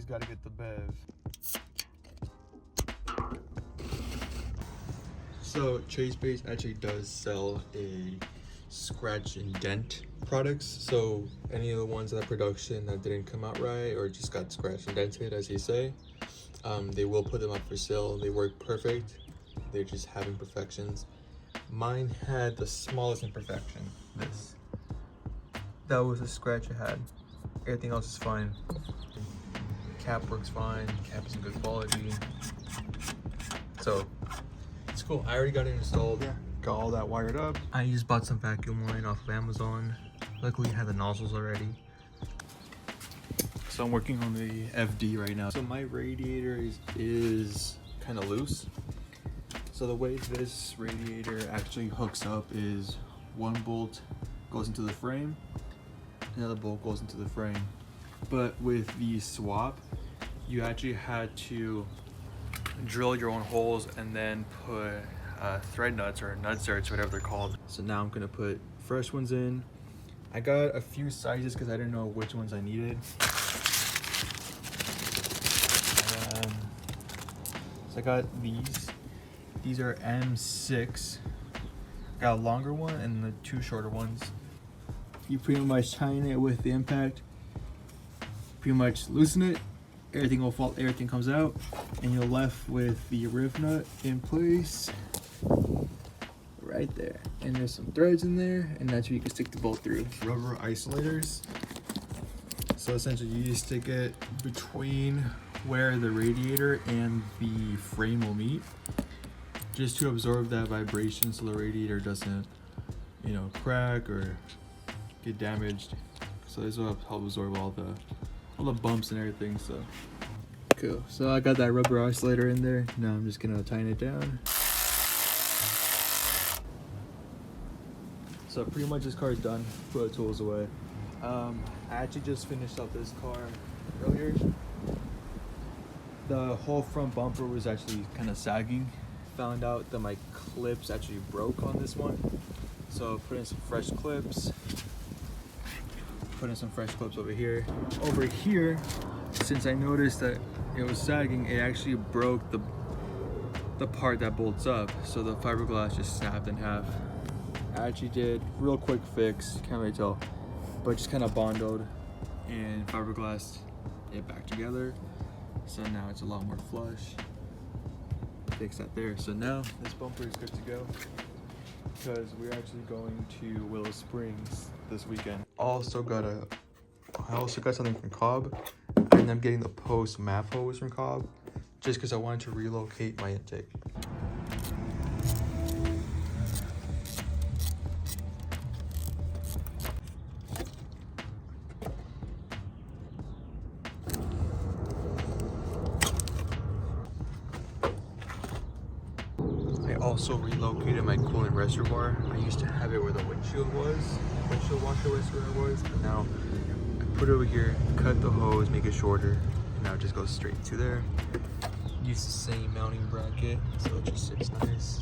gotta get the bev. So Chase Base actually does sell a scratch and dent products. So any of the ones in the production that didn't come out right or just got scratched and dented, as you say, they will put them up for sale. They work perfect. They're just have imperfections. Mine had the smallest imperfection. This. That was a scratch I had. Everything else is fine. Cap works fine. Cap is in good quality. So it's cool. I already got it installed. Yeah. Got all that wired up. I just bought some vacuum line off of Amazon. Luckily I had the nozzles already. So I'm working on the FD right now. So my radiator is kind of loose. So the way this radiator actually hooks up is one bolt goes into the frame, another bolt goes into the frame. But with the swap, you actually had to drill your own holes and then put thread nuts or nut zerts, whatever they're called. So now I'm gonna put fresh ones in. I got a few sizes because I didn't know which ones I needed. So I got these. These are M6. Got a longer one and the two shorter ones. You pretty much tighten it with the impact. Pretty much loosen it. Everything will fall. Everything comes out, and you're left with the rib nut in place, right there. And there's some threads in there, and that's where you can stick the bolt through. Rubber isolators. So essentially, you just stick it between where the radiator and the frame will meet, just to absorb that vibration, so the radiator doesn't, you know, crack or get damaged. So this will help absorb all the bumps and everything. So cool. So I got that rubber oscillator in there. Now I'm just gonna tighten it down. So pretty much this car is done. Put the tools away. I actually just finished up this car earlier. The whole front bumper was actually kind of sagging. Found out that my clips actually broke on this one. So put in some fresh clips. Put in some fresh clips over here. Over here, since I noticed that it was sagging, it actually broke the part that bolts up. So the fiberglass just snapped in half. I actually did real quick fix, can't really tell, but just kind of bondoed and fiberglassed it back together. So now it's a lot more flush. Fix that there. So now this bumper is good to go because we're actually going to Willow Springs this weekend. I also got something from Cobb, and I'm getting the post MAF hose from Cobb just because I wanted to relocate my intake. I also relocated my coolant reservoir. I used to have it where the windshield washer reservoir was, but now I put it over here, cut the hose, make it shorter, and now it just goes straight to there. Use the same mounting bracket, so it just sits nice.